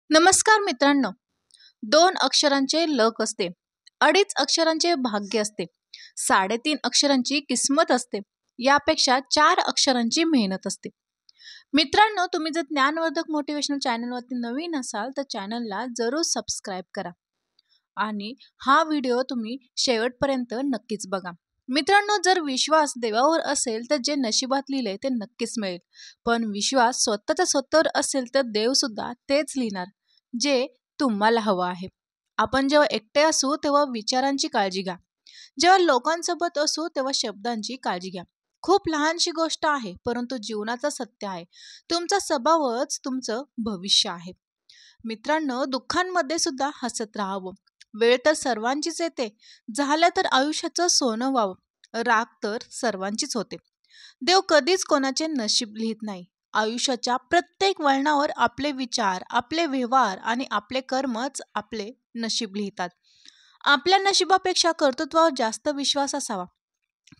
नमस्कार मित्रांनो. 2 अक्षरांचे लक असते, 2.5 अक्षरांचे भाग्य असते, 3.5 अक्षरांची किस्मत असते, यापेक्षा 4 अक्षरांची मेहनत असते. मित्रांनो, तुम्ही जर ज्ञानवर्धक मोटिवेशनल चॅनलवरती नवीन असाल तर चॅनलला जरूर सबस्क्राईब करा आणि हा व्हिडिओ तुम्ही शेवटपर्यंत नक्कीच बघा. मित्रांनो, जर विश्वास देवावर असेल तर जे नशिबात लिहिलंय ते नक्कीच मिळेल. पण विश्वास स्वतःच्या स्वतःवर असेल तर देव सुद्धा तेच लिहिणार जे तुम्हाला हवं आहे. आपण जेव्हा एकटे असू तेव्हा विचारांची काळजी घ्या, जेव्हा लोकांसोबत असू तेव्हा शब्दांची काळजी घ्या. खूप लहानशी गोष्ट आहे, परंतु जीवनाचं सत्य आहे. तुमचा स्वभावच तुमचं भविष्य आहे. मित्रांनो, दुःखांमध्ये सुद्धा हसत राहावं. वेळ तर सर्वांचीच येते, झालं तर आयुष्याचं सोनं व्हावं. राग तर सर्वांचीच होते. देव कधीच कोणाचे नशीब लिहित नाही. आयुष्याच्या प्रत्येक वळणावर आपले विचार, आपले व्यवहार आणि आपले कर्मच आपले नशीब लिहितात. आपल्या नशिबापेक्षा कर्तृत्वावर जास्त विश्वास असावा,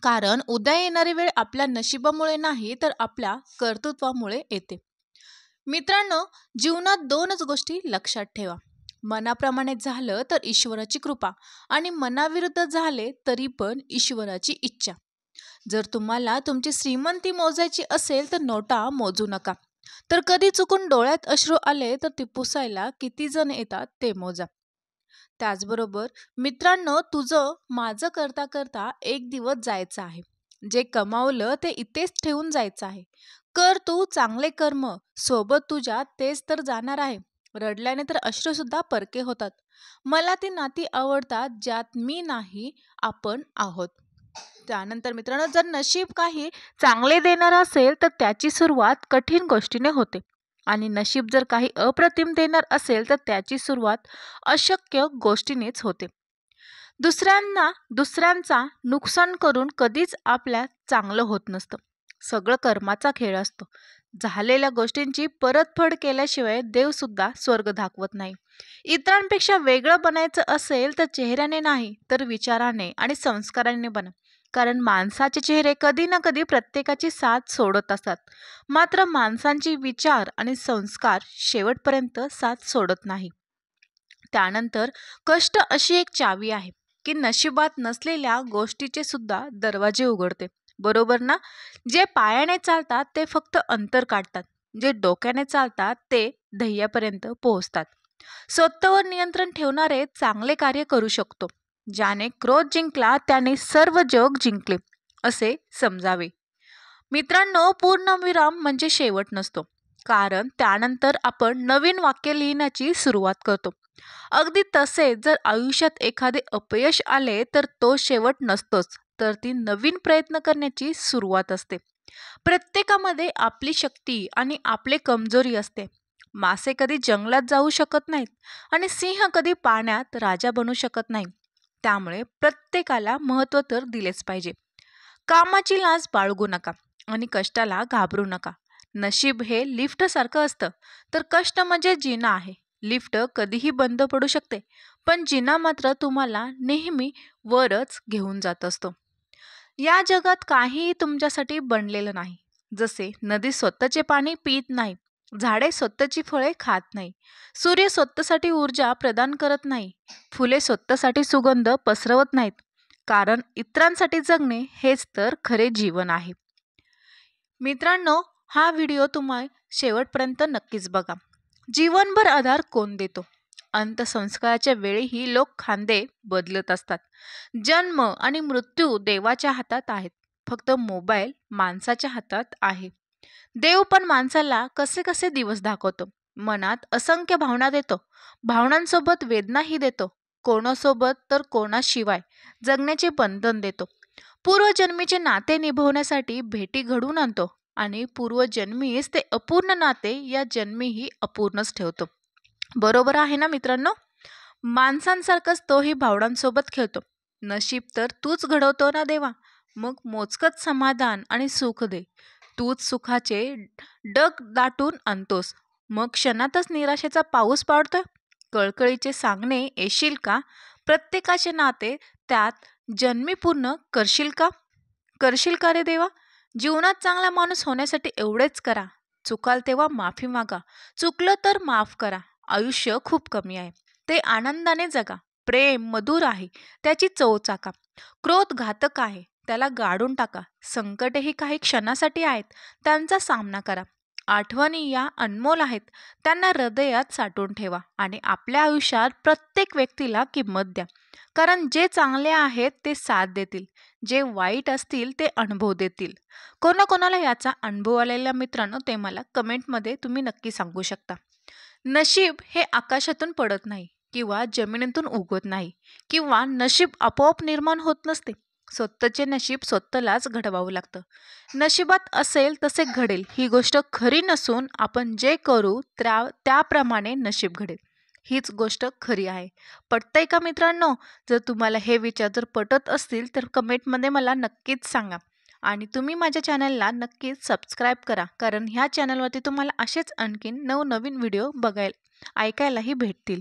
कारण उद्या येणारी वेळ आपल्या नशिबामुळे नाही तर आपल्या कर्तृत्वामुळे येते. मित्रांनो, जीवनात 2च गोष्टी लक्षात ठेवा. मनाप्रमाणे झालं तर ईश्वराची कृपा आणि मनाविरुद्ध झाले तरी पण ईश्वराची इच्छा. जर तुम्हाला तुमची श्रीमंती मोजायची असेल तर नोटा मोजू नका. तर कधी चुकून डोळ्यात अश्रू आले तर ते पुसायला किती जण येतात ते मोजा. त्याचबरोबर मित्रांनो, तुझं माझं करता करता एक दिवस जायचं आहे. जे कमावलं ते इथेच ठेवून जायचं आहे. कर तू चांगले कर्म, सोबत तुझ्या तेच तर जाणार आहे. रडल्याने तर अश्रू सुद्धा परके होतात. मला ती नाती आवडतात ज्यात मी नाही, आपण आहोत. त्यानंतर मित्रांनो, जर नशीब काही चांगले देणार असेल तर त्याची सुरुवात कठीण गोष्टीने होते आणि नशीब जर काही अप्रतिम देणार असेल तर त्याची सुरुवात अशक्य गोष्टीनेच होते. दुसऱ्यांचा नुकसान करून कधीच आपल्या चांगलं होत नसतं. सगळं कर्माचा खेळ असतो. झालेल्या गोष्टींची परतफेड केल्याशिवाय देव सुद्धा स्वर्ग दाखवत नाही. इतरांपेक्षा वेगळं बनायचं असेल तर चेहऱ्याने नाही तर विचाराने आणि संस्काराने बना. कारण माणसाचे चेहरे कधी ना कधी प्रत्येकाची साथ सोडत असतात, मात्र माणसांची विचार आणि संस्कार शेवटपर्यंत साथ सोडत नाही. त्यानंतर कष्ट अशी एक चावी आहे की नशिबात नसलेल्या गोष्टीचे सुद्धा दरवाजे उघडते. बरोबर ना? जे पायाने चालतात ते फक्त अंतर काढतात, जे डोक्याने चालतात ते ध्येयापर्यंत पोहोचतात. स्वतःवर नियंत्रण ठेवणारे चांगले कार्य करू शकतो. ज्याने क्रोध जिंकला त्याने सर्व जग जिंकले असे समजावे. मित्रांनो, पूर्णविराम म्हणजे शेवट नसतो, कारण त्यानंतर आपण नवीन वाक्य लिहिण्याची सुरुवात करतो. अगदी तसेच जर आयुष्यात एखादे अपयश आले तर तो शेवट नसतोच, तर ती नवीन प्रयत्न करण्याची सुरुवात असते. प्रत्येकामध्ये आपली शक्ती आणि आपले कमजोरी असते. मासे कधी जंगलात जाऊ शकत नाहीत आणि सिंह कधी पाण्यात राजा बनू शकत नाही. त्यामुळे प्रत्येकाला महत्त्व तर दिलेच पाहिजे. कामाची लाज बाळगू नका आणि कष्टाला घाबरू नका. नशीब हे लिफ्ट सारखं असतं, तर कष्ट म्हणजे जिना आहे. लिफ्ट कधीही बंद पडू शकते, पण जिना मात्र तुम्हाला नेहमी वरच घेऊन जात असतो. या जगात काहीही तुमच्यासाठी बनलेलं नाही. जसे नदी स्वतःचे पाणी पित नाही, झाडे स्वतःची फळे खात नाही, सूर्य स्वतःसाठी ऊर्जा प्रदान करत नाही, फुले स्वतःसाठी सुगंध पसरवत नाहीत. कारण इतरांसाठी जगणे हेच तर खरे जीवन आहे. मित्रांनो, हा व्हिडिओ तुम्ही शेवटपर्यंत नक्कीच बघा. जीवनभर आधार कोण देतो? अंत्यसंस्काराच्या वेळीही लोक खांदे बदलत असतात. जन्म आणि मृत्यू देवाच्या हातात आहेत, फक्त मोबाईल माणसाच्या हातात आहे. देव पण माणसाला कसे कसे दिवस दाखवतो. मनात असंख्य भावना देतो, भावनांसोबत वेदनाही देतो, कोणासोबत तर कोणाशिवाय जगण्याचे बंधन देतो. पूर्वजन्मीचे नाते निभवण्यासाठी भेटी घडवून आणतो आणि पूर्वजन्मीच ते अपूर्ण नाते या जन्मीही अपूर्णच ठेवतो. बरोबर आहे ना मित्रांनो? माणसांसारखंच तोही भावनांसोबत खेळतो. नशीब तर तूच घडवतो ना देवा, मग मोजकच समाधान आणि सुख दे. तूच सुखाचे डग दाटून आणतोस, मग क्षणातच निराशेचा पाऊस पाडतोय. कळकळीचे सांगणे येशील का? प्रत्येकाचे नाते त्यात जन्मी पूर्ण करशील का रे देवा? जीवनात चांगला माणूस होण्यासाठी एवढेच करा. चुकाल तेव्हा माफी मागा, चुकलं तर माफ करा आयुष्य खूप कमी आहे. ते आनंदाने जगा. प्रेम मधुर आहे, त्याची चव चाका. क्रोध घातक आहे, त्याला गाडून टाका. संकटेही काही क्षणासाठी आहेत, त्यांचा सामना करा. आठवणी या अनमोल आहेत, त्यांना हृदयात साठवून ठेवा आणि आपल्या आयुष्यात प्रत्येक व्यक्तीला किंमत द्या. कारण जे चांगले आहेत ते साथ देतील, जे वाईट असतील ते अनुभव देतील. कोणाकोणाला याचा अनुभव आलेल्या मित्रांनो ते मला कमेंटमध्ये तुम्ही नक्की सांगू शकता. नशीब हे आकाशातून पडत नाही किंवा जमिनीतून उगवत नाही किंवा नशीब आपोआप निर्माण होत नसते. स्वतःचे नशीब स्वतःलाच घडवावं लागतं. नशिबात असेल तसे घडेल ही गोष्ट खरी नसून आपण जे करू त्याप्रमाणे नशीब घडेल हीच गोष्ट खरी आहे. पटतंय का मित्रांनो? जर तुम्हाला हे विचार जर पटत असतील तर कमेंटमध्ये मला नक्कीच सांगा. आणि तुम्ही माझ्या चॅनलला नक्कीच सबस्क्राईब करा, कारण ह्या चॅनलवरती तुम्हाला असेच आणखीन नवनवीन व्हिडिओ ऐकायलाही भेटतील.